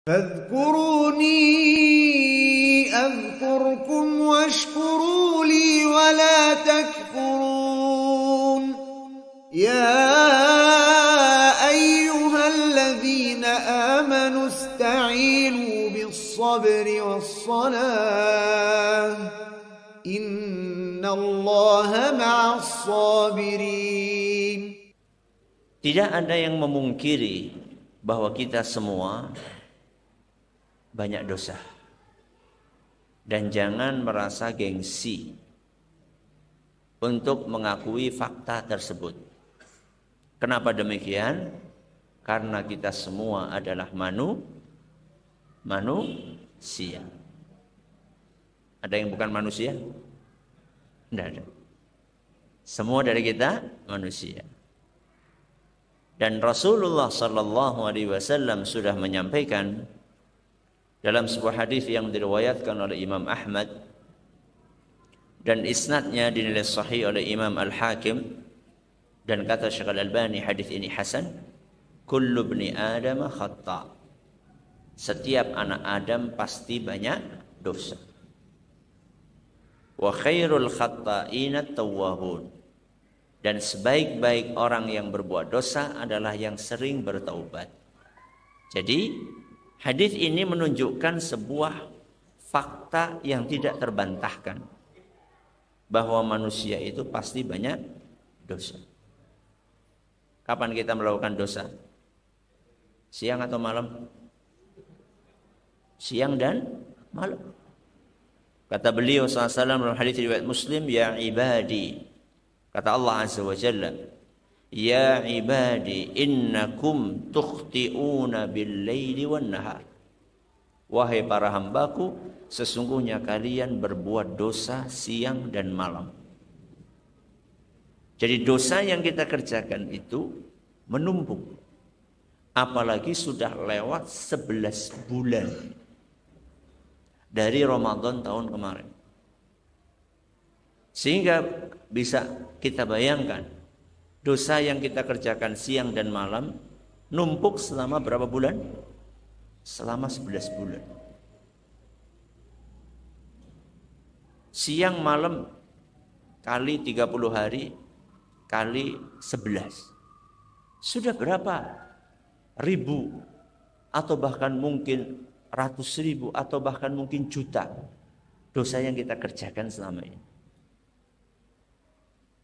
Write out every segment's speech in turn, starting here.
فاذكروني أذكركم واشكروا لي ولا تكفرون يا أيها الذين آمنوا استعينوا بالصبر والصلاة إن الله مع الصابرين. Tidak ada yang memungkiri bahwa kita semua banyak dosa. Dan jangan merasa gengsi untuk mengakui fakta tersebut. Kenapa demikian? Karena kita semua adalah manusia. Ada yang bukan manusia? Tidak ada. Semua dari kita manusia. Dan Rasulullah sallallahu alaihi wasallam sudah menyampaikan dalam sebuah hadis yang diriwayatkan oleh Imam Ahmad dan isnadnya dinilai sahih oleh Imam Al-Hakim, dan kata Syekh Al-Albani hadis ini hasan, kullu ibni Adam khata'. Setiap anak Adam pasti banyak dosa. Wa khairul khata'ina tawwabun. Dan sebaik-baik orang yang berbuat dosa adalah yang sering bertaubat. Jadi hadis ini menunjukkan sebuah fakta yang tidak terbantahkan, bahwa manusia itu pasti banyak dosa. Kapan kita melakukan dosa? Siang atau malam? Siang dan malam. Kata beliau SAW dalam hadis riwayat Muslim, ya ibadi, kata Allah Azza wa Jalla, ya ibadi innakum tukhti'una bil-laili wan-nahar. Wahai para hambaku, sesungguhnya kalian berbuat dosa siang dan malam. Jadi dosa yang kita kerjakan itu menumpuk. Apalagi sudah lewat 11 bulan dari Ramadan tahun kemarin. Sehingga bisa kita bayangkan dosa yang kita kerjakan siang dan malam numpuk selama berapa bulan? Selama 11 bulan. Siang malam kali 30 hari kali 11. Sudah berapa ribu atau bahkan mungkin ratus ribu atau bahkan mungkin juta dosa yang kita kerjakan selama ini.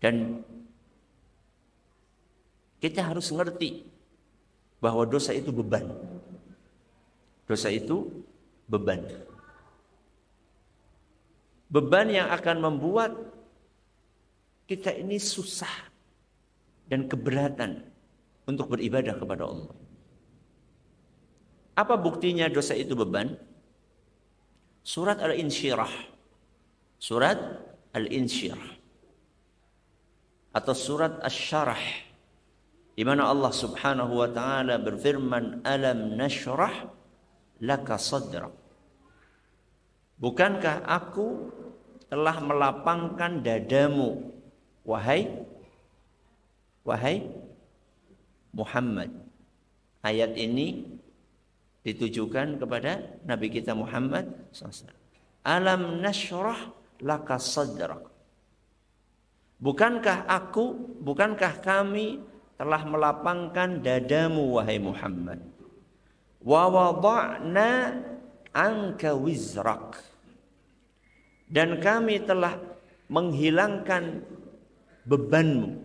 Dan kita harus ngerti bahwa dosa itu beban. Dosa itu beban. Beban yang akan membuat kita ini susah dan keberatan untuk beribadah kepada Allah. Apa buktinya dosa itu beban? Surat Al-Insyirah. Surat Al-Insyirah. Atau surat Asy-Syarah, di mana Allah Subhanahu wa taala berfirman, alam nashrah laka sadrak. Bukankah aku telah melapangkan dadamu, wahai Muhammad. Ayat ini ditujukan kepada Nabi kita Muhammad SAW. Alam nashrah laka sadrak. Bukankah kami telah melapangkan dadamu, wahai Muhammad. Wa wada'na anka wizrak. Dan kami telah menghilangkan bebanmu.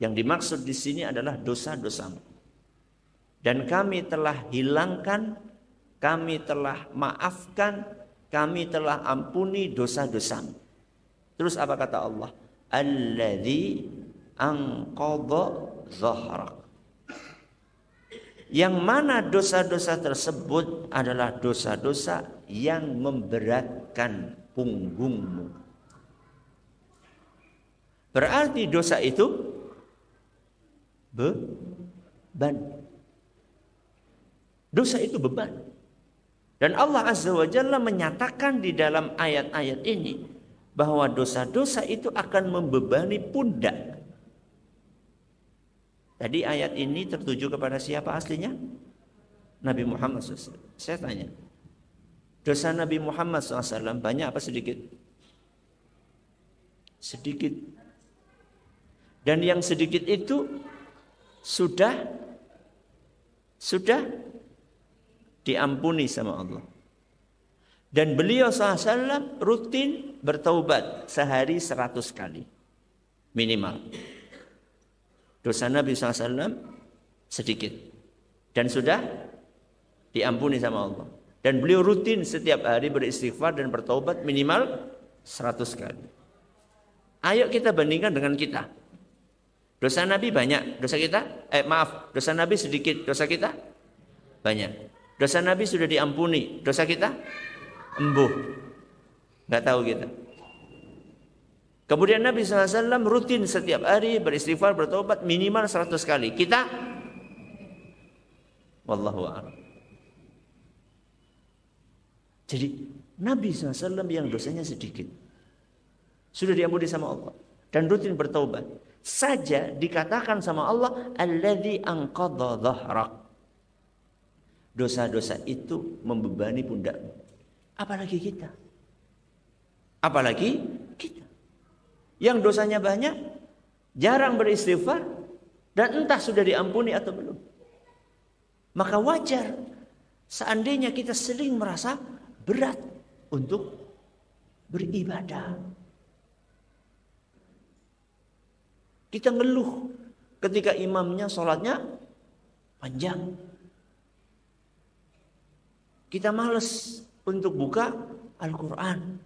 Yang dimaksud di sini adalah dosa-dosamu. Dan kami telah hilangkan, kami telah maafkan, kami telah ampuni dosa-dosamu. Terus apa kata Allah? Alladzi anqadha dhahrak. Yang mana dosa-dosa tersebut adalah dosa-dosa yang memberatkan punggungmu. Berarti dosa itu beban. Dosa itu beban. Dan Allah Azza wa Jalla menyatakan di dalam ayat-ayat ini bahwa dosa-dosa itu akan membebani pundak. Tadi ayat ini tertuju kepada siapa aslinya? Nabi Muhammad SAW. Saya tanya, dosa Nabi Muhammad SAW banyak apa sedikit? Sedikit. Dan yang sedikit itu sudah diampuni sama Allah. Dan beliau SAW rutin bertaubat sehari 100 kali. Minimal. Dosa Nabi SAW sedikit. Dan sudah diampuni sama Allah. Dan beliau rutin setiap hari beristighfar dan bertaubat minimal 100 kali. Ayo kita bandingkan dengan kita. Dosa Nabi banyak, dosa kita? Dosa Nabi sedikit, dosa kita? Banyak. Dosa Nabi sudah diampuni, dosa kita? Embuh. Gak tahu kita. Kemudian Nabi SAW rutin setiap hari beristighfar, bertobat minimal 100 kali. Kita? Wallahu a'lam. Jadi Nabi SAW yang dosanya sedikit sudah diampuni sama Allah dan rutin bertaubat. Saja dikatakan sama Allah, alladzi anqadha dhahrak. Dosa-dosa itu membebani pundakmu. Apalagi kita. Apalagi kita. Yang dosanya banyak, jarang beristighfar, dan entah sudah diampuni atau belum. Maka wajar seandainya kita sering merasa berat untuk beribadah. Kita ngeluh ketika imamnya sholatnya panjang. Kita malas untuk buka Al-Quran.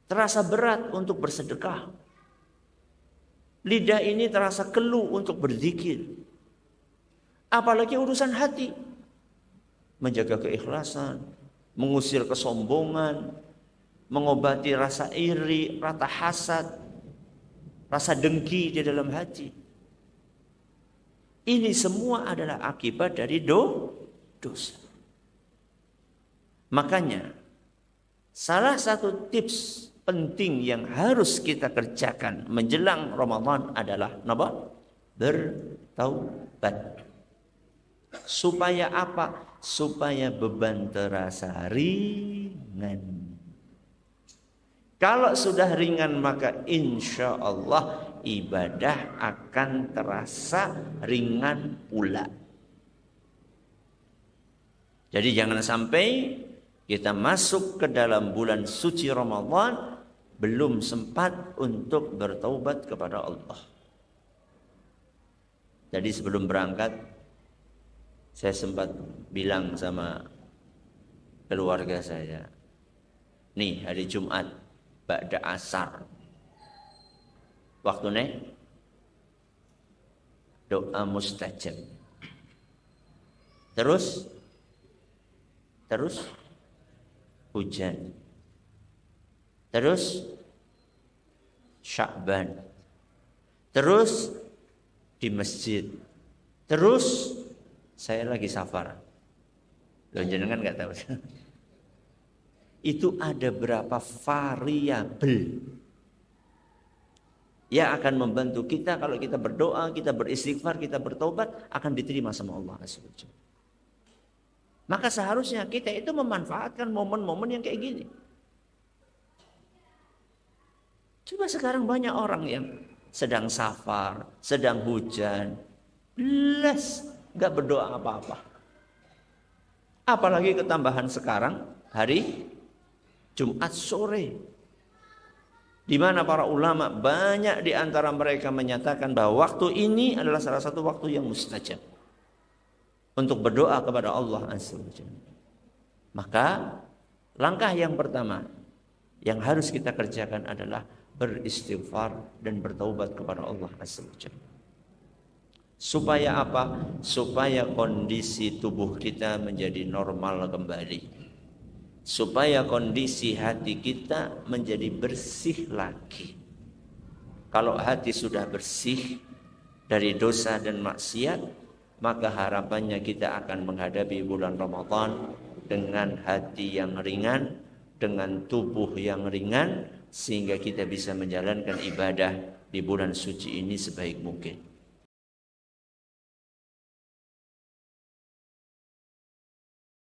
Terasa berat untuk bersedekah. Lidah ini terasa keluh untuk berzikir. Apalagi urusan hati. Menjaga keikhlasan, mengusir kesombongan, mengobati rasa iri, rasa hasad, rasa dengki di dalam hati. Ini semua adalah akibat dari dosa. Makanya salah satu tips penting yang harus kita kerjakan menjelang Ramadan adalah bertaubat. Supaya apa? Supaya beban terasa ringan. Kalau sudah ringan maka insya Allah ibadah akan terasa ringan pula. Jadi jangan sampai kita masuk ke dalam bulan suci Ramadan belum sempat untuk bertaubat kepada Allah. Jadi sebelum berangkat saya sempat bilang sama keluarga saya, nih hari Jumat ba'da asar, waktunya doa mustajab. Terus hujan. Terus Sya'ban. Terus di masjid. Terus saya lagi safar. Loh, jenengan nggak tahu. Itu ada berapa variabel yang akan membantu kita kalau kita berdoa, kita beristighfar, kita bertobat akan diterima sama Allah SWT. Maka seharusnya kita itu memanfaatkan momen-momen yang kayak gini. Coba sekarang banyak orang yang sedang safar, sedang hujan, nggak berdoa apa-apa. Apalagi ketambahan sekarang hari Jumat sore, di mana para ulama banyak di antara mereka menyatakan bahwa waktu ini adalah salah satu waktu yang mustajab untuk berdoa kepada Allah Azza wa Jalla. Maka langkah yang pertama yang harus kita kerjakan adalah beristighfar dan bertaubat kepada Allah Azza wa Jalla. Supaya apa? Supaya kondisi tubuh kita menjadi normal kembali. Supaya kondisi hati kita menjadi bersih lagi. Kalau hati sudah bersih dari dosa dan maksiat, maka harapannya kita akan menghadapi bulan Ramadan dengan hati yang ringan, dengan tubuh yang ringan, sehingga kita bisa menjalankan ibadah di bulan suci ini sebaik mungkin.